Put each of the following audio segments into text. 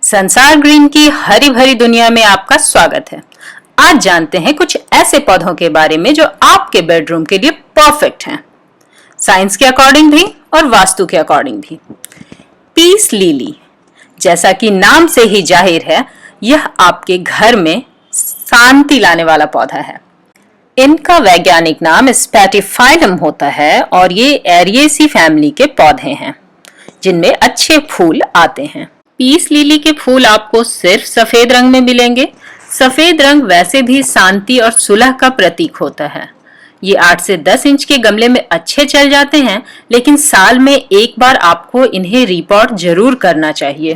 संसार ग्रीन की हरी भरी दुनिया में आपका स्वागत है। आज जानते हैं कुछ ऐसे पौधों के बारे में जो आपके बेडरूम के लिए परफेक्ट हैं, साइंस के अकॉर्डिंग भी और वास्तु के अकॉर्डिंग भी। पीस लिली, जैसा कि नाम से ही जाहिर है, यह आपके घर में शांति लाने वाला पौधा है। इनका वैज्ञानिक नाम स्पैटिफाइलम होता है और ये एरिएसी फैमिली के पौधे हैं जिनमें अच्छे फूल आते हैं। पीस लिली के फूल आपको सिर्फ सफेद रंग में मिलेंगे। सफेद रंग वैसे भी शांति और सुलह का प्रतीक होता है। ये 8 से 10 इंच के गमले में अच्छे चल जाते हैं, लेकिन साल में एक बार आपको इन्हें रिपोर्ट जरूर करना चाहिए।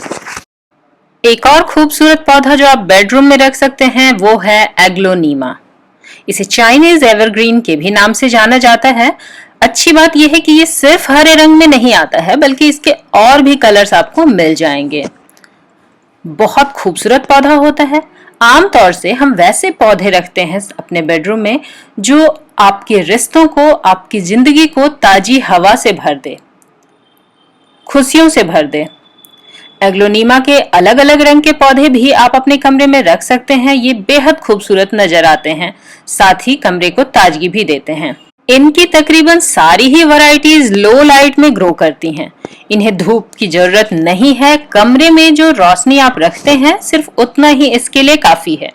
एक और खूबसूरत पौधा जो आप बेडरूम में रख सकते हैं वो है एग्लोनीमा। इसे चाइनीज एवरग्रीन के भी नाम से जाना जाता है। अच्छी बात यह है कि ये सिर्फ हरे रंग में नहीं आता है, बल्कि इसके और भी कलर्स आपको मिल जाएंगे। बहुत खूबसूरत पौधा होता है। आमतौर से हम वैसे पौधे रखते हैं अपने बेडरूम में जो आपके रिश्तों को, आपकी जिंदगी को ताजी हवा से भर दे, खुशियों से भर दे। एग्लोनीमा के अलग अलग रंग के पौधे भी आप अपने कमरे में रख सकते हैं। ये बेहद खूबसूरत नजर आते हैं, साथ ही कमरे को ताजगी भी देते हैं। इनकी तकरीबन सारी ही वैरायटीज लो लाइट में ग्रो करती हैं। इन्हें धूप की जरूरत नहीं है। कमरे में जो रोशनी आप रखते हैं सिर्फ उतना ही इसके लिए काफी है।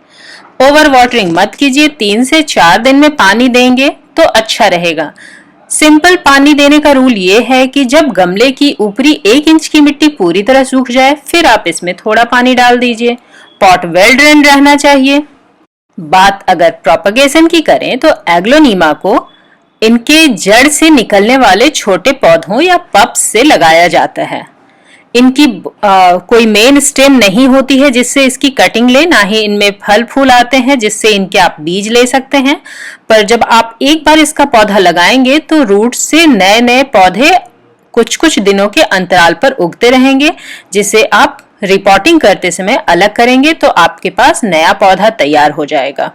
ओवर वाटरिंग मत कीजिए। 3 से 4 दिन में पानी देंगे तो अच्छा रहेगा। सिंपल पानी देने का रूल ये है कि जब गमले की ऊपरी 1 इंच की मिट्टी पूरी तरह सूख जाए, फिर आप इसमें थोड़ा पानी डाल दीजिए। पॉट वेल ड्रेन रहना चाहिए। बात अगर प्रोपगेशन की करें तो एग्लोनीमा को इनके जड़ से निकलने वाले छोटे पौधों या पप्स से लगाया जाता है। इनकी कोई मेन स्टेम नहीं होती है जिससे इसकी कटिंग ले, ना ही इनमें फल फूल आते हैं जिससे इनके आप बीज ले सकते हैं। पर जब आप एक बार इसका पौधा लगाएंगे तो रूट से नए नए पौधे कुछ कुछ दिनों के अंतराल पर उगते रहेंगे, जिसे आप रिपोर्टिंग करते समय अलग करेंगे तो आपके पास नया पौधा तैयार हो जाएगा।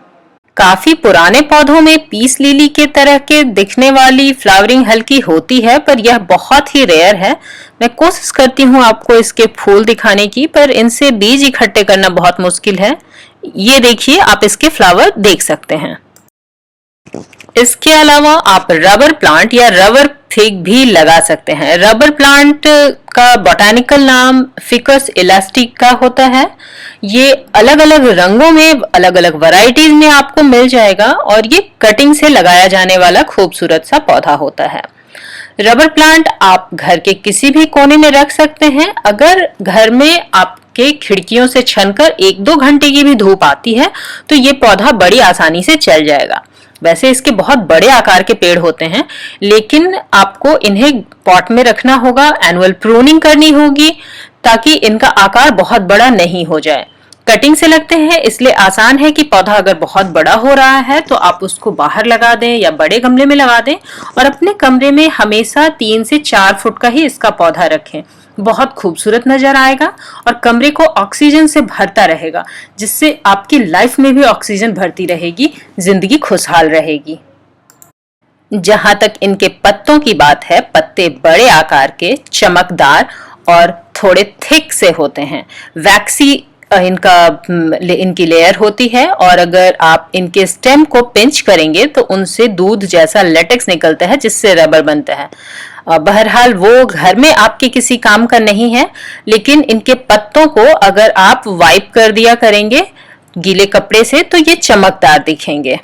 काफी पुराने पौधों में पीस लिली के तरह के दिखने वाली फ्लावरिंग हल्की होती है, पर यह बहुत ही रेयर है। मैं कोशिश करती हूँ आपको इसके फूल दिखाने की, पर इनसे बीज इकट्ठे करना बहुत मुश्किल है। ये देखिए, आप इसके फ्लावर देख सकते हैं। इसके अलावा आप रबर प्लांट या रबर फिग भी लगा सकते हैं। रबर प्लांट का बॉटैनिकल नाम फिकस इलास्टिका होता है। ये अलग अलग रंगों में, अलग अलग वैरायटीज में आपको मिल जाएगा और ये कटिंग से लगाया जाने वाला खूबसूरत सा पौधा होता है। रबर प्लांट आप घर के किसी भी कोने में रख सकते हैं। अगर घर में आपके खिड़कियों से छनकर 1-2 घंटे की भी धूप आती है तो ये पौधा बड़ी आसानी से चल जाएगा। वैसे इसके बहुत बड़े आकार के पेड़ होते हैं, लेकिन आपको इन्हें पॉट में रखना होगा, एनुअल प्रूनिंग करनी होगी ताकि इनका आकार बहुत बड़ा नहीं हो जाए। कटिंग से लगते हैं इसलिए आसान है कि पौधा अगर बहुत बड़ा हो रहा है तो आप उसको बाहर लगा दें या बड़े गमले में लगा दें और अपने कमरे में हमेशा 3 से 4 फुट का ही इसका पौधा रखें। बहुत खूबसूरत नजर आएगा और कमरे को ऑक्सीजन से भरता रहेगा, जिससे आपकी लाइफ में भी ऑक्सीजन भरती रहेगी, जिंदगी खुशहाल रहेगी। जहां तक इनके पत्तों की बात है, पत्ते बड़े आकार के, चमकदार और थोड़े थिक से होते हैं। वैक्सी इनकी लेयर होती है और अगर आप इनके स्टेम को पिंच करेंगे तो उनसे दूध जैसा लेटेक्स निकलता है जिससे रबर बनता है। बहरहाल वो घर में आपके किसी काम का नहीं है, लेकिन इनके पत्तों को अगर आप वाइप कर दिया करेंगे गीले कपड़े से तो ये चमकदार दिखेंगे।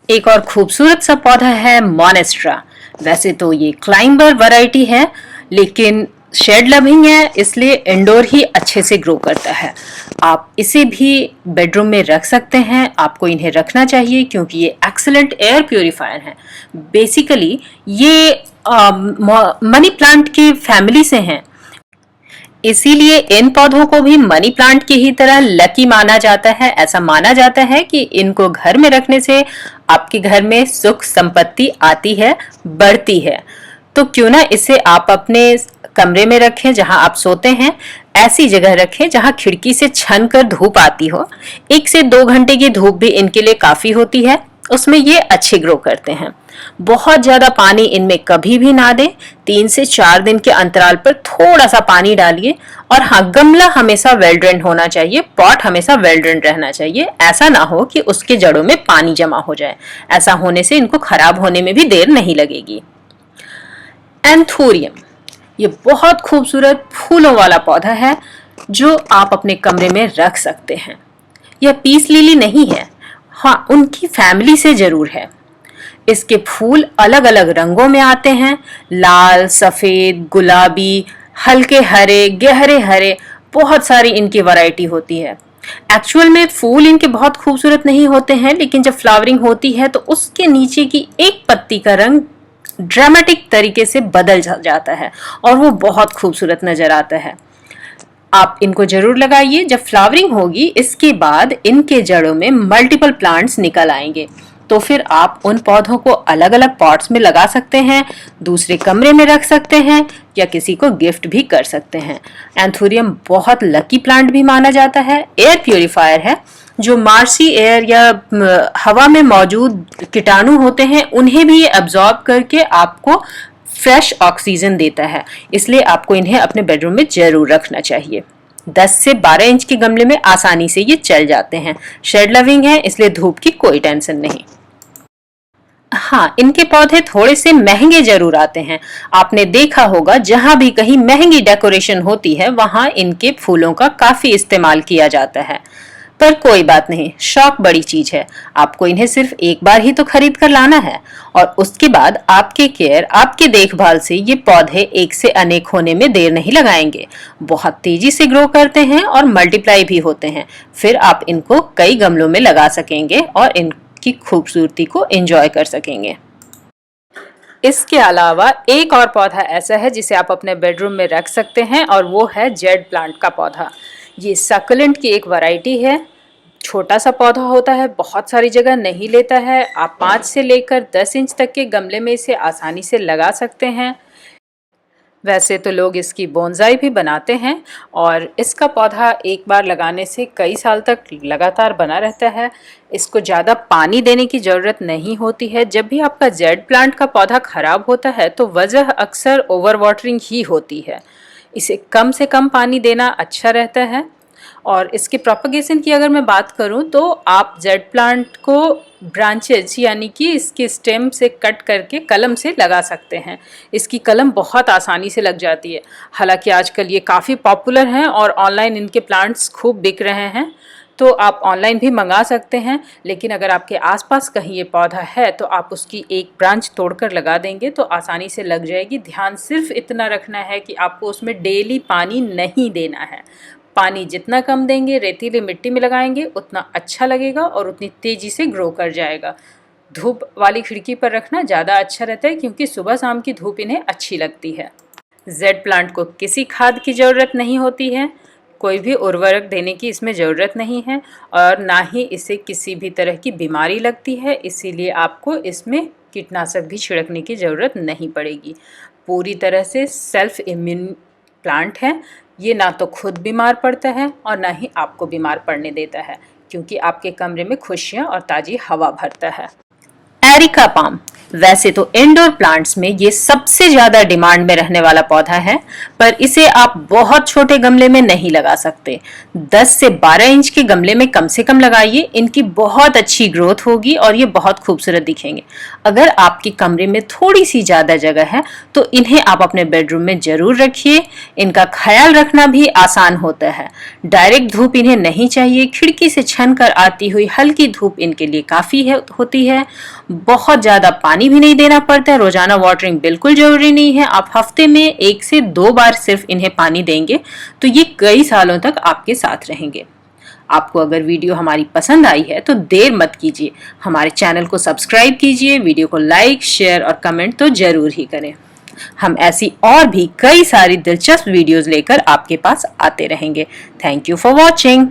एक और खूबसूरत सा पौधा है मोनेस्ट्रा। वैसे तो ये क्लाइंबर वैरायटी है, लेकिन शेड लविंग है इसलिए इंडोर ही अच्छे से ग्रो करता है। आप इसे भी बेडरूम में रख सकते हैं। आपको इन्हें रखना चाहिए क्योंकि ये एक्सीलेंट एयर प्यूरिफायर हैं। बेसिकली ये मनी प्लांट की फैमिली से हैं, इसीलिए इन पौधों को भी मनी प्लांट की ही तरह लकी माना जाता है। ऐसा माना जाता है कि इनको घर में रखने से आपके घर में सुख संपत्ति आती है, बढ़ती है। तो क्यों ना इसे आप अपने कमरे में रखें, जहां आप सोते हैं ऐसी जगह रखें जहां खिड़की से छन कर धूप आती हो। 1 से 2 घंटे की धूप भी इनके लिए काफी होती है। उसमें ये अच्छे ग्रो करते हैं। बहुत ज्यादा पानी इनमें कभी भी ना दें। 3 से 4 दिन के अंतराल पर थोड़ा सा पानी डालिए। और हाँ, गमला हमेशा वेल ड्रेन होना चाहिए, पॉट हमेशा वेल ड्रेन रहना चाहिए। ऐसा ना हो कि उसके जड़ों में पानी जमा हो जाए। ऐसा होने से इनको खराब होने में भी देर नहीं लगेगी। एंथोरियम, ये बहुत खूबसूरत फूलों वाला पौधा है जो आप अपने कमरे में रख सकते हैं। यह पीस लिली नहीं है, हाँ उनकी फैमिली से जरूर है। इसके फूल अलग अलग रंगों में आते हैं, लाल, सफेद, गुलाबी, हल्के हरे, गहरे हरे, बहुत सारी इनकी वैरायटी होती है। एक्चुअल में फूल इनके बहुत खूबसूरत नहीं होते हैं, लेकिन जब फ्लावरिंग होती है तो उसके नीचे की एक पत्ती का रंग ड्रामेटिक तरीके से बदल जाता है और वो बहुत खूबसूरत नजर आता है। आप इनको जरूर लगाइए। जब फ्लावरिंग होगी इसके बाद इनके जड़ों में मल्टीपल प्लांट्स निकल आएंगे, तो फिर आप उन पौधों को अलग अलग पॉट्स में लगा सकते हैं, दूसरे कमरे में रख सकते हैं या किसी को गिफ्ट भी कर सकते हैं। एंथोरियम बहुत लकी प्लांट भी माना जाता है। एयर प्यूरिफायर है, जो मार्सी एयर या हवा में मौजूद कीटाणु होते हैं उन्हें भी ये अब्जॉर्ब करके आपको फ्रेश ऑक्सीजन देता है। इसलिए आपको इन्हें अपने बेडरूम में जरूर रखना चाहिए। 10 से 12 इंच के गमले में आसानी से ये चल जाते हैं। शेड लविंग है, इसलिए धूप की कोई टेंशन नहीं। हाँ, इनके पौधे थोड़े से महंगे जरूर आते हैं। आपने देखा होगा जहां भी कहीं महंगी डेकोरेशन होती है वहां इनके फूलों का काफी इस्तेमाल किया जाता है। पर कोई बात नहीं, शौक बड़ी चीज है। आपको इन्हें सिर्फ एक बार ही तो खरीद कर लाना है और उसके बाद आपके केयर, आपके देखभाल से ये पौधे एक से अनेक होने में देर नहीं लगाएंगे। बहुत तेजी से ग्रो करते हैं और मल्टीप्लाई भी होते हैं। फिर आप इनको कई गमलों में लगा सकेंगे और इनकी खूबसूरती को एंजॉय कर सकेंगे। इसके अलावा एक और पौधा ऐसा है जिसे आप अपने बेडरूम में रख सकते हैं और वो है जेड प्लांट का पौधा। ये सक्युलेंट की एक वैरायटी है। छोटा सा पौधा होता है, बहुत सारी जगह नहीं लेता है। आप 5 से लेकर 10 इंच तक के गमले में इसे आसानी से लगा सकते हैं। वैसे तो लोग इसकी बोनसाई भी बनाते हैं और इसका पौधा एक बार लगाने से कई साल तक लगातार बना रहता है। इसको ज़्यादा पानी देने की ज़रूरत नहीं होती है। जब भी आपका जेड प्लांट का पौधा खराब होता है तो वजह अक्सर ओवर वाटरिंग ही होती है। इसे कम से कम पानी देना अच्छा रहता है। और इसके प्रोपगेशन की अगर मैं बात करूं तो आप जेड प्लांट को ब्रांचेज यानी कि इसके स्टेम से कट करके कलम से लगा सकते हैं। इसकी कलम बहुत आसानी से लग जाती है। हालांकि आजकल ये काफ़ी पॉपुलर हैं और ऑनलाइन इनके प्लांट्स खूब बिक रहे हैं, तो आप ऑनलाइन भी मंगा सकते हैं। लेकिन अगर आपके आसपास कहीं ये पौधा है तो आप उसकी एक ब्रांच तोड़कर लगा देंगे तो आसानी से लग जाएगी। ध्यान सिर्फ इतना रखना है कि आपको उसमें डेली पानी नहीं देना है। पानी जितना कम देंगे, रेतीली मिट्टी में लगाएंगे, उतना अच्छा लगेगा और उतनी तेज़ी से ग्रो कर जाएगा। धूप वाली खिड़की पर रखना ज़्यादा अच्छा रहता है क्योंकि सुबह शाम की धूप इन्हें अच्छी लगती है। जेड प्लांट को किसी खाद की ज़रूरत नहीं होती है, कोई भी उर्वरक देने की इसमें ज़रूरत नहीं है और ना ही इसे किसी भी तरह की बीमारी लगती है, इसीलिए आपको इसमें कीटनाशक भी छिड़कने की ज़रूरत नहीं पड़ेगी। पूरी तरह से सेल्फ इम्यून प्लांट है। ये ना तो खुद बीमार पड़ता है और ना ही आपको बीमार पड़ने देता है, क्योंकि आपके कमरे में खुशियाँ और ताज़ी हवा भरता है। एरिका पाम, वैसे तो इंडोर प्लांट्स में ये सबसे ज्यादा डिमांड में रहने वाला पौधा है, पर इसे आप बहुत छोटे गमले में नहीं लगा सकते। 10 से 12 इंच के गमले में कम से कम लगाइए। इनकी बहुत अच्छी ग्रोथ होगी और ये बहुत खूबसूरत दिखेंगे। अगर आपके कमरे में थोड़ी सी ज्यादा जगह है तो इन्हें आप अपने बेडरूम में जरूर रखिए। इनका ख्याल रखना भी आसान होता है। डायरेक्ट धूप इन्हें नहीं चाहिए। खिड़की से छन कर आती हुई हल्की धूप इनके लिए काफी होती है। बहुत ज्यादा पानी भी नहीं देना पड़ता है। रोजाना वाटरिंग बिल्कुल जरूरी नहीं है। आप हफ्ते में 1 से 2 बार सिर्फ इन्हें पानी देंगे तो ये कई सालों तक आपके साथ रहेंगे। आपको अगर वीडियो हमारी पसंद आई है तो देर मत कीजिए, हमारे चैनल को सब्सक्राइब कीजिए, वीडियो को लाइक, शेयर और कमेंट तो जरूर ही करें। हम ऐसी और भी कई सारी दिलचस्प वीडियोस लेकर आपके पास आते रहेंगे। Thank you for watching.